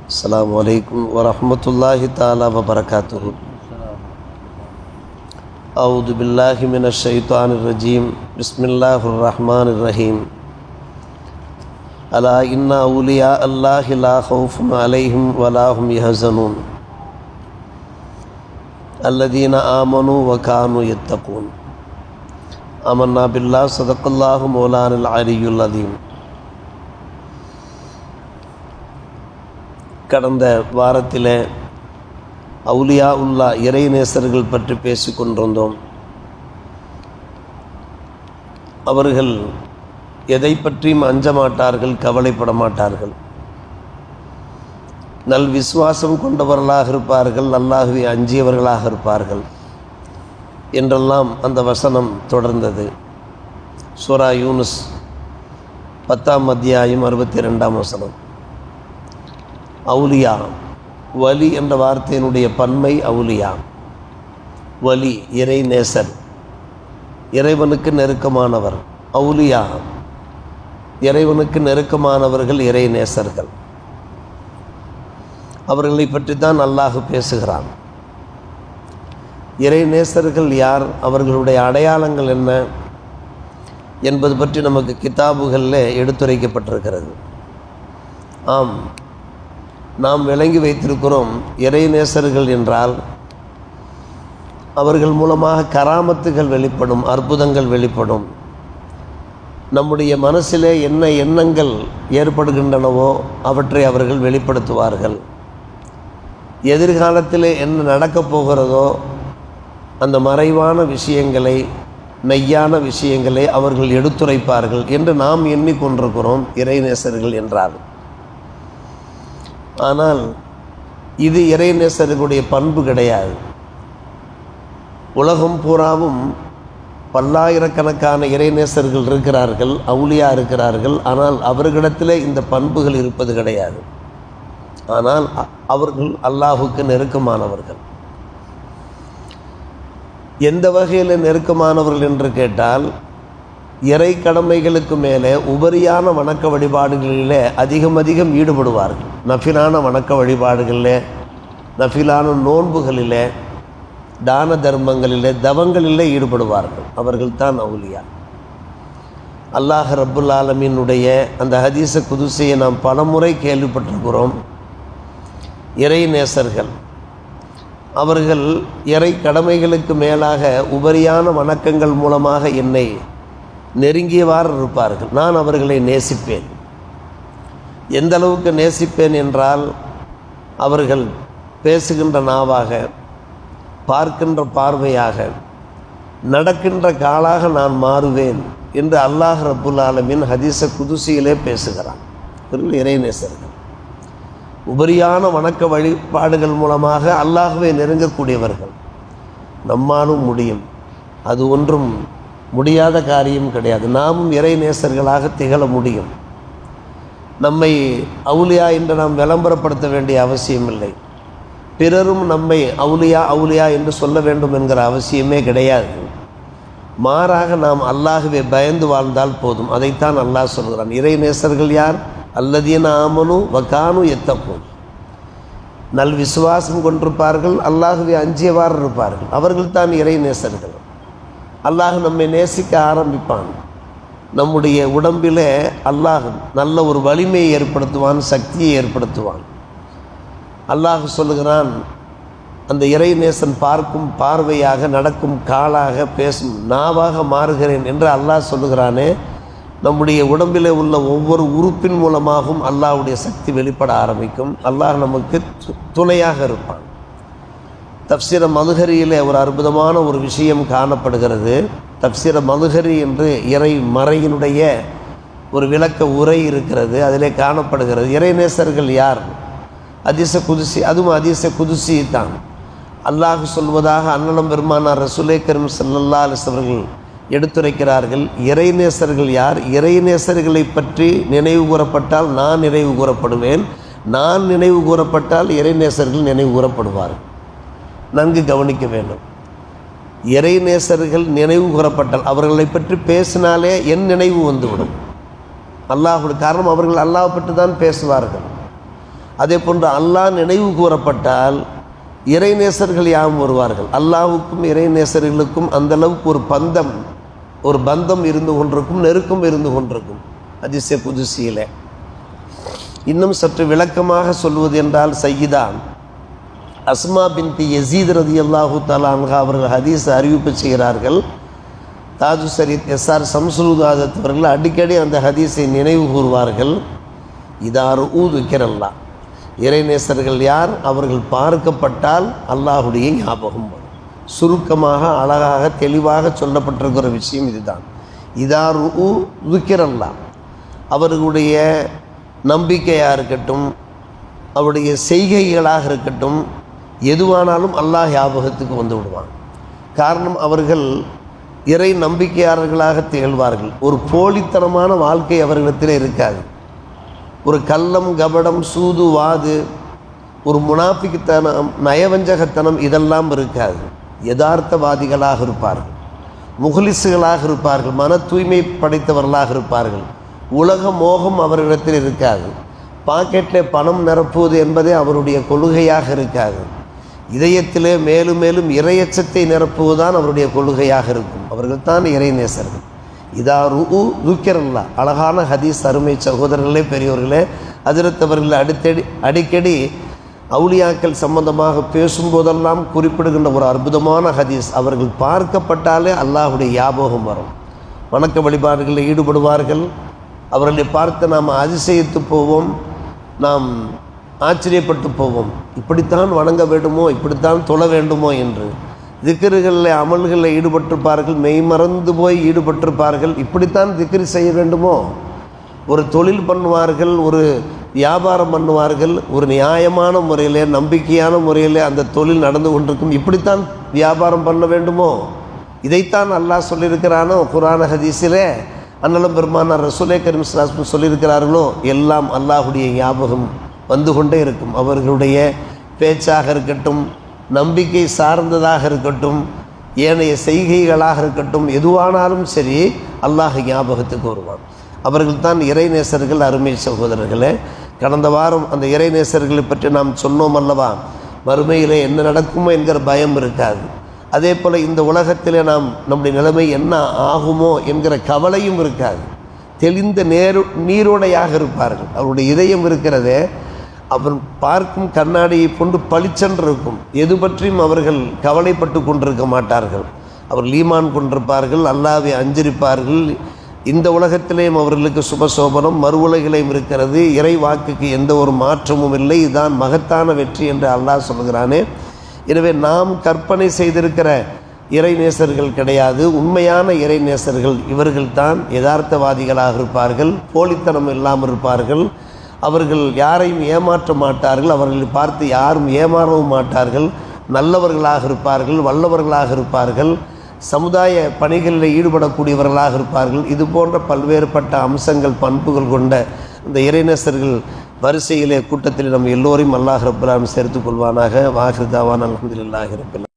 अस्सलामु अलैकुम वरहमतुल्लाहि ताला वबरकातुहु। औज़ु बिल्लाहि मिनश शैतानिर रजीम। बिस्मिल्लाहिर रहमानिर रहीम। अला इन्ना औलिया अल्लाहि ला खौफुन अलैहिम वला हुम यहज़नून अल्लज़ीना आमनू व कानू यत्तकून। आमन्ना बिल्लाहि सदक़ल्लाहु मौलानल अलियुल अज़ीम। கடந்த வாரத்தில் அவுலியா உல்லா இறைநேசர்கள் பற்றி பேசிக்கொண்டிருந்தோம். அவர்கள் எதை பற்றியும் அஞ்ச மாட்டார்கள், கவலைப்பட மாட்டார்கள், நல் விசுவாசம் கொண்டவர்களாக இருப்பார்கள், அல்லாஹ்வை அஞ்சியவர்களாக இருப்பார்கள் என்றெல்லாம் அந்த வசனம் தொடர்ந்தது. சூரா யூனுஸ் 10ஆம் அத்தியாயம் 62ஆம் வசனம். அவுலியா, வலி என்ற வார்த்தையினுடைய பன்மை அவுலியா. வலி இறை நேசர், இறைவனுக்கு நெருக்கமானவர். அவுலியா இறைவனுக்கு நெருக்கமானவர்கள், இறை நேசர்கள். அவர்களை பற்றி தான் அல்லாஹ் பேசுகிறான். இறை நேசர்கள் யார், அவர்களுடைய அடையாளங்கள் என்ன என்பது பற்றி நமக்கு கிதாபுகளில் எடுத்துரைக்கப்பட்டிருக்கிறது. ஆம், நாம் விளங்கி வைத்திருக்கிறோம். இறைநேசர்கள் என்றால் அவர்கள் மூலமாக கராமத்துகள் வெளிப்படும், அற்புதங்கள் வெளிப்படும். நம்முடைய மனசிலே என்ன எண்ணங்கள் ஏற்படுகின்றனவோ அவற்றை அவர்கள் வெளிப்படுத்துவார்கள். எதிர்காலத்திலே என்ன நடக்கப் போகிறதோ அந்த மறைவான விஷயங்களை, மெய்யான விஷயங்களை அவர்கள் எடுத்துரைப்பார்கள் என்று நாம் எண்ணிக்கொண்டிருக்கிறோம் இறைநேசர்கள் என்றால். ஆனால் இது இறைநேசர்களுடைய பண்பு கிடையாது. உலகம் பூராவும் பல்லாயிரக்கணக்கான இறைநேசர்கள் இருக்கிறார்கள், அவுலியா இருக்கிறார்கள். ஆனால் அவர்களிடத்தில் இந்த பண்புகள் இருப்பது கிடையாது. ஆனால் அவர்கள் அல்லாஹுக்கு நெருக்கமானவர்கள். எந்த வகையில் நெருக்கமானவர்கள் என்று கேட்டால், இறை கடமைகளுக்கு மேலே உபரியான வணக்க வழிபாடுகளில் அதிகம் ஈடுபடுவார்கள். நஃபிலான வணக்க வழிபாடுகளில், நஃபிலான நோன்புகளில், தான தர்மங்களில், தவங்களில் ஈடுபடுவார்கள். அவர்கள்தான் அவுலியா. அல்லாஹ் ரப்புல் ஆலமீனுடைய அந்த ஹதீஸ குதுசியை நாம் பலமுறை கேள்விப்பட்டிருக்கிறோம். இறை நேசர்கள் அவர்கள் இறை கடமைகளுக்கு மேலாக உபரியான வணக்கங்கள் மூலமாக என்னை நெருங்கியவாறு இருப்பார்கள். நான் அவர்களை நேசிப்பேன். எந்த அளவுக்கு நேசிப்பேன் என்றால், அவர்கள் பேசுகின்ற நாவாக, பார்க்கின்ற பார்வையாக, நடக்கின்ற காலாக நான் மாறுவேன் என்று அல்லாஹ் ரப்புல் ஆலமீன் ஹதீஸ குதுசியிலே பேசுகிறான். இவர்கள் இறைநேசர்கள். உபரியான வணக்க வழிபாடுகள் மூலமாக அல்லாஹ்வை நெருங்கக்கூடியவர்கள். நம்மாலும் முடியும், அது ஒன்றும் முடியாத காரியம் கிடையாது. நாமும் இறைநேசர்களாக திகழ முடியும். நம்மை அவுலியா என்று நாம் விளம்பரப்படுத்த வேண்டிய அவசியம் இல்லை. பிறரும் நம்மை அவுலியா என்று சொல்ல வேண்டும் என்கிற அவசியமே கிடையாது. மாறாக நாம் அல்லாஹ்வை பயந்து வாழ்ந்தால் போதும். அதைத்தான் அல்லாஹ் சொல்கிறான். இறைநேசர்கள் யார்? அல்லதீன ஆமனு வ கானு யத்தகூன். நல் விசுவாசம் கொண்டிருப்பார்கள், அல்லாஹ்வை அஞ்சியவாறு இருப்பார்கள். அவர்கள் தான் இறைநேசர்கள். அல்லாஹ் நம்மை நேசிக்க ஆரம்பிப்பான். நம்முடைய உடம்பிலே அல்லாஹ் நல்ல ஒரு வலிமையை ஏற்படுத்துவான், சக்தியை ஏற்படுத்துவான். அல்லாஹ் சொல்லுகிறான், அந்த இறைநேசன் பார்க்கும் பார்வையாக, நடக்கும் காலாக, பேசும் நாவாக மாறுகிறேன் என்று அல்லாஹ் சொல்லுகிறானே. நம்முடைய உடம்பிலே உள்ள ஒவ்வொரு உறுப்பின் மூலமாகவும் அல்லாஹ்வுடைய சக்தி வெளிப்பட ஆரம்பிக்கும். அல்லாஹ் நமக்கு துணையாக இருப்பான். தப்சீர மதுஹரியிலே ஒரு அற்புதமான ஒரு விஷயம் காணப்படுகிறது. தப்சீர மதுஹரி என்று இறை மறையினுடைய ஒரு விளக்க உரை இருக்கிறது. அதிலே காணப்படுகிறது இறைநேசர்கள் யார். ஹதீஸ குதுசி, அதுவும் ஹதீஸ குதுசி தான். அல்லாஹ் சொல்வதாக அன்னலம் பெருமானார் ரசூலே கரீம் ஸல்லல்லாஹு அலைஹி வஸல்லம் அவர்கள் எடுத்துரைக்கிறார்கள். இறைநேசர்கள் யார்? இறைநேசர்களை பற்றி நினைவு கூறப்பட்டால் நான் நினைவு கூறப்படுவேன், நான் நினைவு கூறப்பட்டால் இறைநேசர்கள் நினைவு கூறப்படுவார்கள். நன்கு கவனிக்க வேண்டும். இறைநேசர்கள் நினைவு கூறப்பட்டால், அவர்களை பற்றி பேசினாலே என் நினைவு வந்துவிடும். அல்லாஹுடைய காரணம், அவர்கள் அல்லாஹ் பற்றி தான் பேசுவார்கள். அதே போன்று அல்லாஹ் நினைவு கூறப்பட்டால் இறைநேசர்கள் யாவும் வருவார்கள். அல்லாஹ்வுக்கும் இறைநேசர்களுக்கும் அந்தளவுக்கு ஒரு பந்தம் இருந்து கொண்டிருக்கும், நெருக்கம் இருந்து கொண்டிருக்கும். ஹதீஸே குதுசியிலே இன்னும் சற்று விளக்கமாக சொல்வது என்றால், சையிதா அஸ்மா பின்தி யஸீத் ரலியல்லாஹு தஆலா அன்ஹா அவர்கள் ஹதீஸ் அறிவிப்பு செய்கிறார்கள். தாஜு ஷரீத் எஸ்ஆர் ஷம்சுல்-உல்-ஆதத் அவர்கள் அடிக்கடி அந்த ஹதீஸை நினைவு கூறுவார்கள். இதாரு ஊதுக்கிறல்லா, இறைநேசர்கள் யார்? அவர்கள் பார்க்கப்பட்டால் அல்லாஹுடைய ஞாபகம் வரும். சுருக்கமாக அழகாக தெளிவாக சொல்லப்பட்டிருக்கிற விஷயம் இதுதான். இதாரு ஊதுக்கிறல்லா, அவர்களுடைய நம்பிக்கையாக இருக்கட்டும், அவருடைய செய்கைகளாக இருக்கட்டும், எதுவானாலும் அல்லாஹ் ஞாபகத்துக்கு வந்து விடுவான். காரணம், அவர்கள் இறை நம்பிக்கையாளர்களாக திகழ்வார்கள். ஒரு போலித்தனமான வாழ்க்கை அவர்களிடத்தில் இருக்காது. ஒரு கள்ளம், கபடம், சூது, வாது, ஒரு முனாஃபிக்குத்தனம், நயவஞ்சகத்தனம் இதெல்லாம் இருக்காது. யதார்த்தவாதிகளாக இருப்பார்கள், முஹ்லிஸுகளாக இருப்பார்கள், மன தூய்மை படைத்தவர்களாக இருப்பார்கள். உலக மோகம் அவர்களிடத்தில் இருக்காது. பாக்கெட்டில் பணம் நிரப்புவது என்பதே அவருடைய கொள்கையாக இருக்காது. இதயத்திலே மேலும் மேலும் இறையச்சத்தை நிரப்புவதுதான் அவருடைய கொள்கையாக இருக்கும். அவர்கள் தான் இறைநேசர்கள். இதா ருக்கிரல்லா, அழகான ஹதீஸ். அருமை சகோதரர்களே, பெரியோர்களே, ஹஜ்ரத் அவர்கள் அடிக்கடி அவுலியாக்கள் சம்பந்தமாக பேசும்போதெல்லாம் குறிப்பிடுகின்ற ஒரு அற்புதமான ஹதீஸ். அவர்கள் பார்க்கப்பட்டாலே அல்லாஹுடைய ஞாபகம் வரும். வணக்க வழிபாடுகளில் ஈடுபடுவார்கள். அவர்களை பார்த்து நாம் அதிசயித்து போவோம், நாம் ஆச்சரியப்பட்டு போவோம். இப்படித்தான் வணங்க வேண்டுமோ, இப்படித்தான் தொழ வேண்டுமோ என்று. திக்ருகளில், அமல்களில் ஈடுபட்டிருப்பார்கள், மெய்மறந்து போய் ஈடுபட்டிருப்பார்கள். இப்படித்தான் திக்ரு செய்ய வேண்டுமோ? ஒரு தொழில் பண்ணுவார்கள், ஒரு வியாபாரம் பண்ணுவார்கள், ஒரு நியாயமான முறையில், நம்பிக்கையான முறையில் அந்த தொழில் நடந்து கொண்டிருக்கும். இப்படித்தான் வியாபாரம் பண்ண வேண்டுமோ? இதைத்தான் அல்லாஹ் சொல்லியிருக்கிறானோ குர்ஆன் ஹதீஸிலே? அன்னலம் பெருமானார் ரசூலே கரீம் ஸல்லல்லாஹு அலைஹி வஸல்லம் சொல்லியிருக்கிறார்களோ? எல்லாம் அல்லாஹுடைய ஞாபகம் வந்து கொண்டே இருக்கும். அவர்களுடைய பேச்சாக இருக்கட்டும், நம்பிக்கை சார்ந்ததாக இருக்கட்டும், ஏனைய செய்கைகளாக இருக்கட்டும், எதுவானாலும் சரி அல்லாஹ் ஞாபகத்துக்கு வருவான். அவர்கள் தான் இறைநேசர்கள். அருமை சகோதரர்களே, கடந்த வாரம் அந்த இறைநேசர்களை பற்றி நாம் சொன்னோம் அல்லவா? மறுமையிலே என்ன நடக்குமோ என்கிற பயம் இருக்காது. அதே போல் இந்த உலகத்திலே நம்முடைய நிலைமை என்ன ஆகுமோ என்கிற கவலையும் இருக்காது. தெளிந்த நீரோடையாக இருப்பார்கள். அவருடைய இதயம் இருக்கிறதே, அவன் பார்க்கும் கண்ணாடியை கொண்டு பளிச்சென்று இருக்கும். எது பற்றியும் அவர்கள் கவலைப்பட்டு கொண்டிருக்க மாட்டார்கள். அவர்கள் ஈமான் கொண்டிருப்பார்கள், அல்லாஹ்வை அஞ்சரிப்பார்கள். இந்த உலகத்திலேயும் அவர்களுக்கு சுபசோபனம், மறு உலகிலேயும் இருக்கிறது. இறை வாக்குக்கு எந்த ஒரு மாற்றமும் இல்லை. இதுதான் மகத்தான வெற்றி என்று அல்லாஹ் சொல்கிறானே. எனவே நாம் கற்பனை செய்திருக்கிற இறைநேசர்கள் கிடையாது. உண்மையான இறைநேசர்கள் இவர்கள்தான். யதார்த்தவாதிகளாக இருப்பார்கள், போலித்தனம் இல்லாமல் இருப்பார்கள். அவர்கள் யாரையும் ஏமாற்ற மாட்டார்கள். அவர்களை பார்த்து யாரும் ஏமாறவும் மாட்டார்கள். நல்லவர்களாக இருப்பார்கள், வல்லவர்களாக இருப்பார்கள், சமுதாய பணிகளில் ஈடுபடக்கூடியவர்களாக இருப்பார்கள். இது போன்ற பல்வேறுபட்ட அம்சங்கள், பண்புகள் கொண்ட இந்த இறைநேசர்கள் வரிசையிலே கூட்டத்தில் நம்ம எல்லோரையும் அல்லாஹ் ரப்பல் ஆலமீன் சேர்த்துக் கொள்வானாக. வாஹிர் தாவானா அல்ஹம்துலில்லாஹி ரப்பில் ஆலமீன்.